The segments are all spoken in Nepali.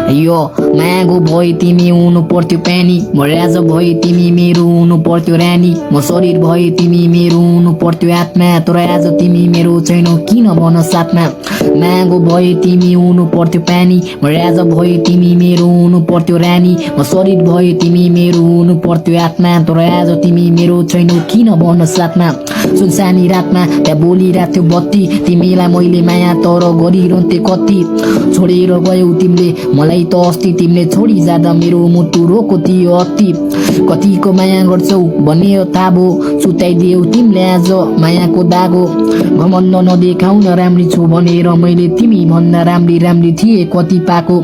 यो मायाको भए तिमी हुनु पर्थ्यो पानी, म राजा भए तिमी मेरो हुनु पर्थ्यो रानी, म शरीर भए तिमी मेरो हुनु पर्थ्यो आत्मा, तर आज तिमी मेरो छैनौ किन भन साथमा। मायाको भए तिमी हुनु पर्थ्यो पानी, म राजा भए तिमी मेरो हुनु पर्थ्यो रानी, म शरीर भए तिमी मेरो हुनु पर्थ्यो आत्मा, तर आज तिमी मेरो छैनौ किन भन साथमा। सुनसानी रातमा त्यहाँ बोलिरहेको थियो बत्ती, तिमीलाई मैले माया तर गरिरहन्थे कति, छोडेर गयौ तिमीले मलाई त अस्ति, तिमीले छोडी जाँदा मेरो मुटु रोको थियो अति। कतिको माया गर्छौ भन्ने थाहा भो, सुताइदियौ तिमीले आज मायाको दागो, घमण्ड नदेखाउन राम्री छु भनेर मैले तिमी भन्दा राम्री राम्री थिए कति पाएको।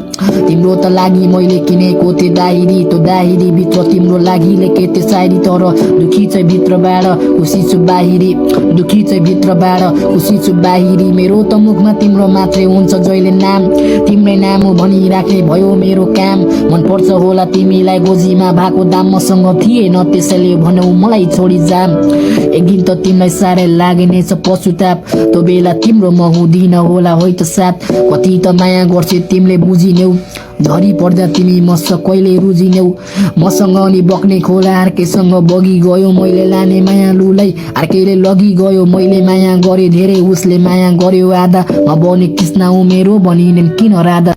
तिम्रो त लागि मैले किनेको थिएँ दाहिरी, त्यो दाहिरी भित्र तिम्रो लागि लेखे थिएँ सायरी, तर दुखी चाहिँ भित्रबाट खुसी छु बाहिरी, दुखी चाहिँ भित्रबाट खुसी छु बाहिरी। मेरो त मुखमा तिम्रो मात्रै हुन्छ जहिले नाम, तिम्रै नाम हो भनिराख्ने भयो मेरो काम। मनपर्छ होला तिमीलाई गोजीमा भएको दाम, मसँग थिएन त्यसैले भनौ मलाई छोडी जाम। एक दिन त तिमीलाई साह्रै लाग्नेछ पशुताप, त्यो बेला तिम्रो म हुँदिन होला होइ त साथ। कति त माया गर्छ तिमीले बुझिन्यौ, झरी पर्दा तिमी मसँग कहिले रुझिन्यौ। मसँग अनि बग्ने खोला अर्कैसँग बगी गयो, मैले लाने मायालुलाई अर्कैले लगी गयो। मैले माया गरे धेरै, उसले माया गर्यो आधा, म बने कृष्ण ऊ मेरो भनिन् किन राधा।